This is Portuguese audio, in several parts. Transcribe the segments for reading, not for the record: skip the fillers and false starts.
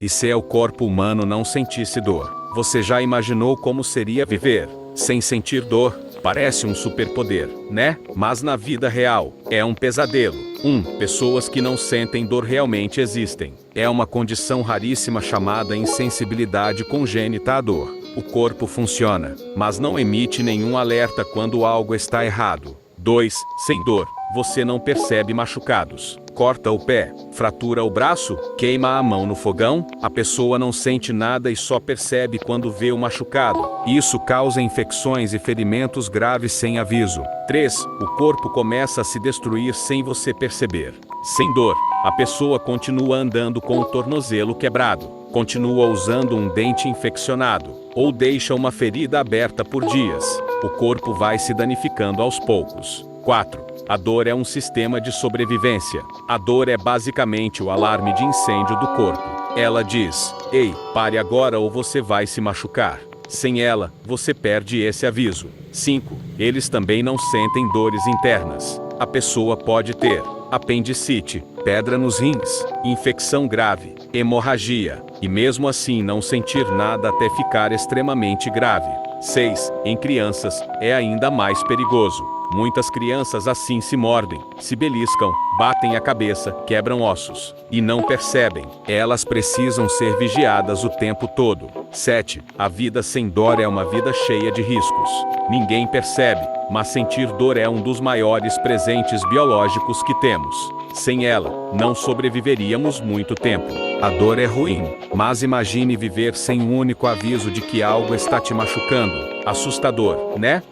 E se o corpo humano não sentisse dor? Você já imaginou como seria viver sem sentir dor? Parece um superpoder, né? Mas na vida real, é um pesadelo. Pessoas que não sentem dor realmente existem. É uma condição raríssima chamada insensibilidade congênita à dor. O corpo funciona, mas não emite nenhum alerta quando algo está errado. 2. Sem dor, você não percebe machucados. Corta o pé, fratura o braço, queima a mão no fogão, a pessoa não sente nada e só percebe quando vê o machucado. Isso causa infecções e ferimentos graves sem aviso. 3. O corpo começa a se destruir sem você perceber. Sem dor, a pessoa continua andando com o tornozelo quebrado, continua usando um dente infeccionado, ou deixa uma ferida aberta por dias. O corpo vai se danificando aos poucos. 4. A dor é um sistema de sobrevivência. A dor é basicamente o alarme de incêndio do corpo. Ela diz: ei, pare agora ou você vai se machucar. Sem ela, você perde esse aviso. 5. Eles também não sentem dores internas. A pessoa pode ter apendicite, pedra nos rins, infecção grave, hemorragia, e mesmo assim não sentir nada até ficar extremamente grave. 6. Em crianças, é ainda mais perigoso. Muitas crianças assim se mordem, se beliscam, batem a cabeça, quebram ossos. E não percebem. Elas precisam ser vigiadas o tempo todo. 7. A vida sem dor é uma vida cheia de riscos. Ninguém percebe, mas sentir dor é um dos maiores presentes biológicos que temos. Sem ela, não sobreviveríamos muito tempo. A dor é ruim, mas imagine viver sem um único aviso de que algo está te machucando. Assustador, né?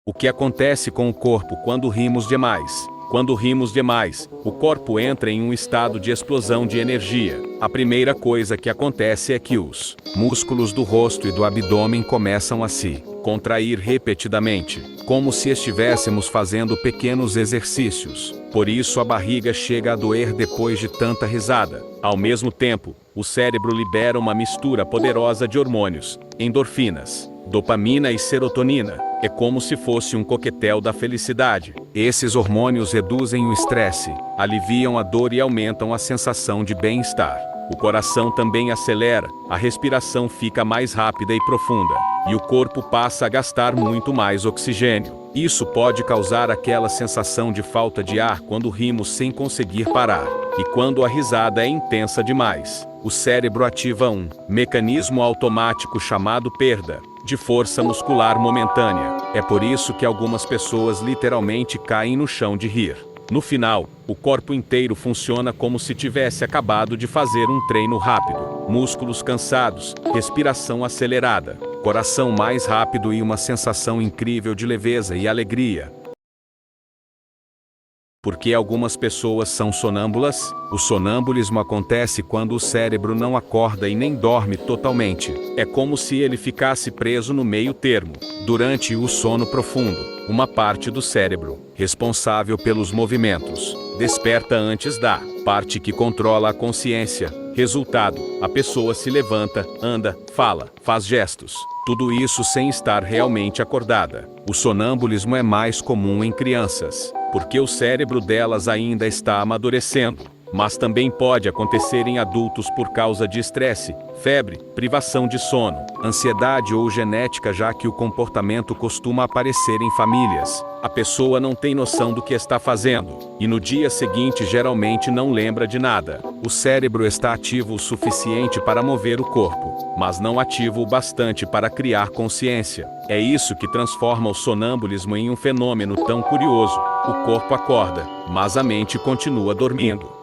O que acontece com o corpo quando rimos demais? Quando rimos demais, o corpo entra em um estado de explosão de energia. A primeira coisa que acontece é que os músculos do rosto e do abdômen começam a se contrair repetidamente, como se estivéssemos fazendo pequenos exercícios. Por isso a barriga chega a doer depois de tanta risada. Ao mesmo tempo, o cérebro libera uma mistura poderosa de hormônios, endorfinas, dopamina e serotonina. É como se fosse um coquetel da felicidade. Esses hormônios reduzem o estresse, aliviam a dor e aumentam a sensação de bem-estar. O coração também acelera, a respiração fica mais rápida e profunda, e o corpo passa a gastar muito mais oxigênio. Isso pode causar aquela sensação de falta de ar quando rimos sem conseguir parar. E quando a risada é intensa demais, o cérebro ativa um mecanismo automático chamado perda de força muscular momentânea. É por isso que algumas pessoas literalmente caem no chão de rir. No final, o corpo inteiro funciona como se tivesse acabado de fazer um treino rápido. Músculos cansados, respiração acelerada, coração mais rápido e uma sensação incrível de leveza e alegria. Porque algumas pessoas são sonâmbulas? O sonambulismo acontece quando o cérebro não acorda e nem dorme totalmente. É como se ele ficasse preso no meio termo. Durante o sono profundo, uma parte do cérebro, responsável pelos movimentos, desperta antes da parte que controla a consciência. Resultado, a pessoa se levanta, anda, fala, faz gestos. Tudo isso sem estar realmente acordada. O sonambulismo é mais comum em crianças, porque o cérebro delas ainda está amadurecendo. Mas também pode acontecer em adultos por causa de estresse, febre, privação de sono, ansiedade ou genética, já que o comportamento costuma aparecer em famílias. A pessoa não tem noção do que está fazendo, e no dia seguinte geralmente não lembra de nada. O cérebro está ativo o suficiente para mover o corpo, mas não ativo o bastante para criar consciência. É isso que transforma o sonambulismo em um fenômeno tão curioso. O corpo acorda, mas a mente continua dormindo.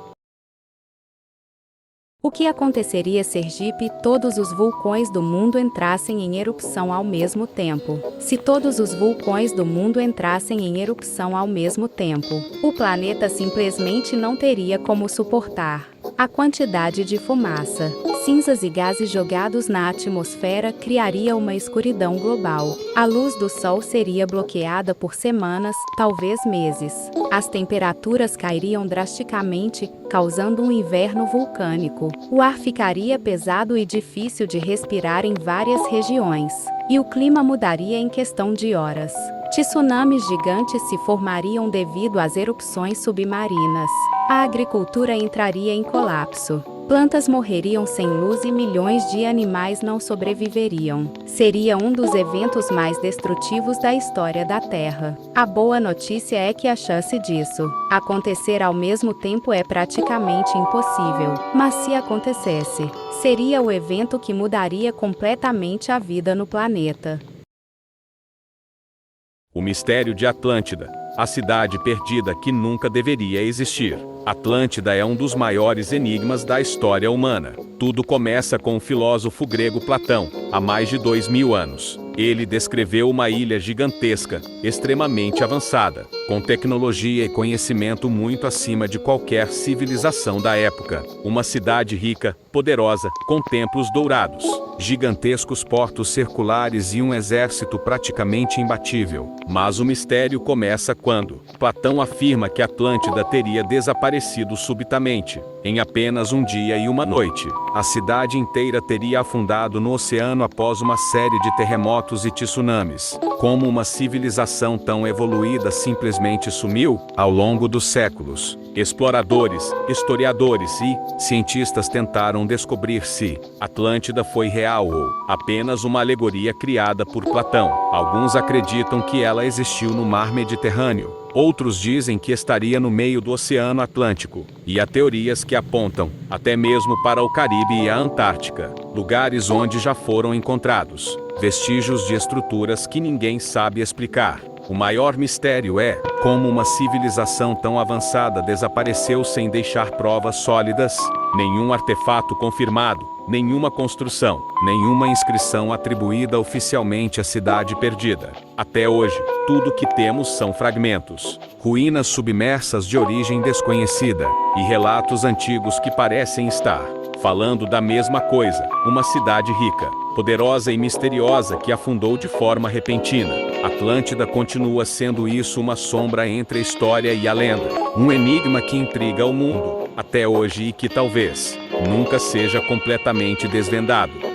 O que aconteceria se Sergipe todos os vulcões do mundo entrassem em erupção ao mesmo tempo? Se todos os vulcões do mundo entrassem em erupção ao mesmo tempo, o planeta simplesmente não teria como suportar a quantidade de fumaça, cinzas e gases jogados na atmosfera criaria uma escuridão global. A luz do sol seria bloqueada por semanas, talvez meses. As temperaturas cairiam drasticamente, causando um inverno vulcânico. O ar ficaria pesado e difícil de respirar em várias regiões, e o clima mudaria em questão de horas. Tsunamis gigantes se formariam devido às erupções submarinas. A agricultura entraria em colapso. Plantas morreriam sem luz e milhões de animais não sobreviveriam. Seria um dos eventos mais destrutivos da história da Terra. A boa notícia é que a chance disso acontecer ao mesmo tempo é praticamente impossível. Mas se acontecesse, seria o evento que mudaria completamente a vida no planeta. O mistério de Atlântida, a cidade perdida que nunca deveria existir. Atlântida é um dos maiores enigmas da história humana. Tudo começa com o filósofo grego Platão, há mais de 2000 anos. Ele descreveu uma ilha gigantesca, extremamente avançada, com tecnologia e conhecimento muito acima de qualquer civilização da época. Uma cidade rica, poderosa, com templos dourados, gigantescos portos circulares e um exército praticamente imbatível. Mas o mistério começa quando Platão afirma que Atlântida teria desaparecido subitamente, em apenas um dia e uma noite. A cidade inteira teria afundado no oceano após uma série de terremotos e tsunamis. Como uma civilização tão evoluída simplesmente sumiu? Ao longo dos séculos, exploradores, historiadores e cientistas tentaram descobrir se Atlântida foi real ou apenas uma alegoria criada por Platão. Alguns acreditam que ela existiu no mar Mediterrâneo. Outros dizem que estaria no meio do Oceano Atlântico, e há teorias que apontam até mesmo para o Caribe e a Antártica, lugares onde já foram encontrados vestígios de estruturas que ninguém sabe explicar. O maior mistério é como uma civilização tão avançada desapareceu sem deixar provas sólidas. Nenhum artefato confirmado, nenhuma construção, nenhuma inscrição atribuída oficialmente à cidade perdida. Até hoje, tudo que temos são fragmentos, ruínas submersas de origem desconhecida, e relatos antigos que parecem estar falando da mesma coisa. Uma cidade rica, poderosa e misteriosa que afundou de forma repentina. Atlântida continua sendo isso, uma sombra entre a história e a lenda. Um enigma que intriga o mundo até hoje e que talvez nunca seja completamente desvendado.